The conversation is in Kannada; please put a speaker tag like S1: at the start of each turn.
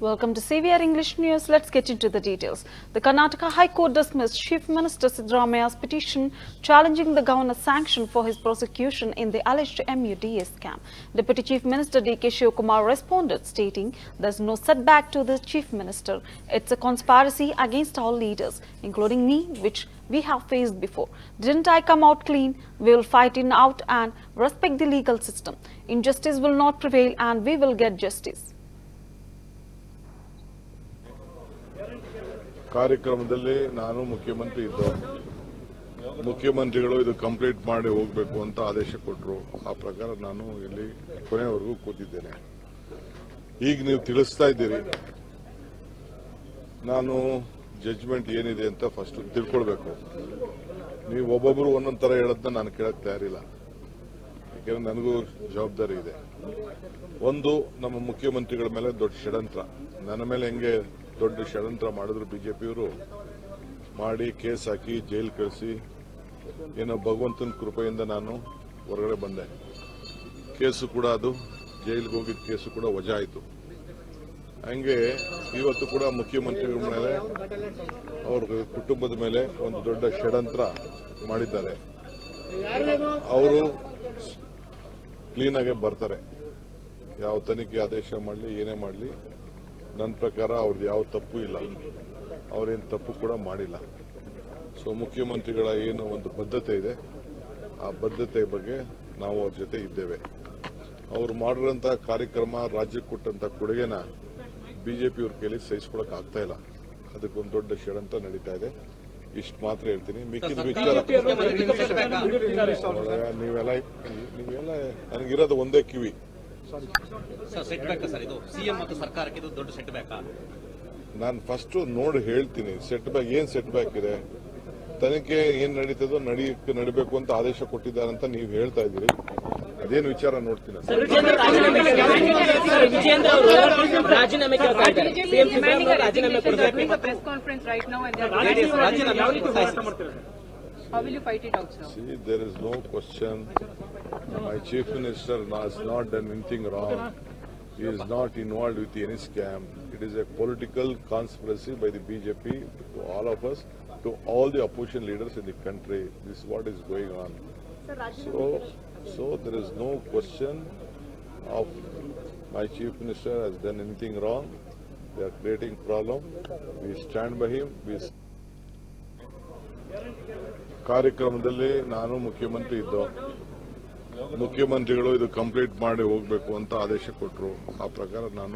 S1: Welcome to CVR English News. Let's get into the details. The Karnataka High Court dismissed Chief Minister Siddaramaia's petition challenging the governor's sanction for his prosecution in the alleged MUDA scam. Deputy Chief Minister D.K. Shivakumar responded, stating there's no setback to the Chief Minister. It's a conspiracy against all leaders, including me, which we have faced before. Didn't I come out clean? We will fight it out and respect the legal system. Injustice will not prevail and we will get justice.
S2: ಕಾರ್ಯಕ್ರಮದಲ್ಲಿ ನಾನು ಮುಖ್ಯಮಂತ್ರಿ ಇದ್ದು ಮುಖ್ಯಮಂತ್ರಿಗಳು ಇದು ಕಂಪ್ಲೀಟ್ ಮಾಡಿ ಹೋಗಬೇಕು ಅಂತ ಆದೇಶ ಕೊಟ್ಟರು. ಆ ಪ್ರಕಾರ ನಾನು ಇಲ್ಲಿ ಕೊನೆವರೆಗೂ ಕೂತಿದ್ದೇನೆ. ಈಗ ನೀವು ತಿಳಿಸ್ತಾ ಇದ್ದೀರಿ, ನಾನು ಜಡ್ಜ್ಮೆಂಟ್ ಏನಿದೆ ಅಂತ ಫಸ್ಟ್ ತಿಳ್ಕೊಳ್ಬೇಕು. ನೀವು ಒಬ್ಬೊಬ್ಬರು ಒಂದೊಂದು ತರ ಹೇಳೋದನ್ನ ನಾನು ಕೇಳಕ್ ತಯಾರಿಲ್ಲ, ಯಾಕೆಂದ್ರೆ ನನಗೂ ಜವಾಬ್ದಾರಿ ಇದೆ. ಒಂದು, ನಮ್ಮ ಮುಖ್ಯಮಂತ್ರಿಗಳ ಮೇಲೆ ದೊಡ್ಡ ಷಡ್ಯಂತ್ರ, ನನ್ನ ಮೇಲೆ ಹೆಂಗೆ ದೊಡ್ಡ ಷಡ್ಯಂತ್ರ ಮಾಡಿದ್ರು ಬಿಜೆಪಿಯವರು, ಮಾಡಿ ಕೇಸ್ ಹಾಕಿ ಜೈಲ್ ಕಳಿಸಿ, ಏನೋ ಭಗವಂತನ ಕೃಪೆಯಿಂದ ನಾನು ಹೊರಗಡೆ ಬಂದೆ. ಕೇಸು ಕೂಡ ಅದು ಜೈಲಿಗೆ ಹೋಗಿದ್ದ ಕೇಸು ಕೂಡ ವಜಾ ಆಯಿತು. ಹಂಗೆ ಇವತ್ತು ಕೂಡ ಮುಖ್ಯಮಂತ್ರಿಗಳ ಮೇಲೆ, ಅವ್ರ ಕುಟುಂಬದ ಮೇಲೆ ಒಂದು ದೊಡ್ಡ ಷಡ್ಯಂತ್ರ ಮಾಡಿದ್ದಾರೆ. ಅವರು ಕ್ಲೀನಾಗೆ ಬರ್ತಾರೆ. ಯಾವ ತನಿಖೆ ಆದೇಶ ಮಾಡಲಿ, ಏನೇ ಮಾಡಲಿ, ನನ್ನ ಪ್ರಕಾರ ಅವ್ರದ್ದು ಯಾವ ತಪ್ಪು ಇಲ್ಲ, ಅವರೇನು ತಪ್ಪು ಕೂಡ ಮಾಡಿಲ್ಲ. ಸೊ ಮುಖ್ಯಮಂತ್ರಿಗಳ ಏನು ಒಂದು ಬದ್ಧತೆ ಇದೆ, ಆ ಬದ್ಧತೆ ಬಗ್ಗೆ ನಾವು ಅವ್ರ ಜೊತೆ ಇದ್ದೇವೆ. ಅವರು ಮಾಡಿರೋಂಥ ಕಾರ್ಯಕ್ರಮ, ರಾಜ್ಯಕ್ಕೆ ಕೊಟ್ಟಂತ ಕೊಡುಗೆನ ಬಿಜೆಪಿಯವ್ರ ಕೈಲಿ ಸಹಿಸ್ಕೊಳಕ್ ಆಗ್ತಾ ಇಲ್ಲ. ಅದಕ್ಕೊಂದು ದೊಡ್ಡ ಷಡ್ಯಂತ್ರ ನಡೀತಾ ಇದೆ. ಇಷ್ಟು ಮಾತ್ರ ಹೇಳ್ತೀನಿ. ಮಿಕ್ಕಿದ ವಿಚಾರ ನೀವೆಲ್ಲ ನನಗಿರೋದು ಒಂದೇ ಕಿವಿ. ನಾನು ಫಸ್ಟ್ ನೋಡಿ ಹೇಳ್ತೀನಿ ಸೆಟ್ ಬ್ಯಾಕ್ ಏನ್ ಸೆಟ್ ಬ್ಯಾಕ್ ಇದೆ, ತನಿಖೆ ಏನ್ ನಡೀತದೋ ನಡಿಬೇಕು ಅಂತ ಆದೇಶ ಕೊಟ್ಟಿದ್ದಾರಂತ ನೀವು ಹೇಳ್ತಾ ಇದ್ದೀರಿ. ಅದೇನು ವಿಚಾರ ನೋಡ್ತೀನಿ.
S3: How will you fight it out, sir?
S2: See, there is no question. My chief minister has not done anything wrong. He is not involved with any scam. It is a political conspiracy by the BJP to all of us, to all the opposition leaders in the country. This is what is going on. So there is no question of my chief minister has done anything wrong. They are creating problem. We stand by him. ಕಾರ್ಯಕ್ರಮದಲ್ಲಿ ನಾನು ಮುಖ್ಯಮಂತ್ರಿ ಇದ್ದು ಮುಖ್ಯಮಂತ್ರಿಗಳು ಇದು ಕಂಪ್ಲೀಟ್ ಮಾಡಿ ಹೋಗಬೇಕು ಅಂತ ಆದೇಶ ಕೊಟ್ಟರು. ಆ ಪ್ರಕಾರ ನಾನು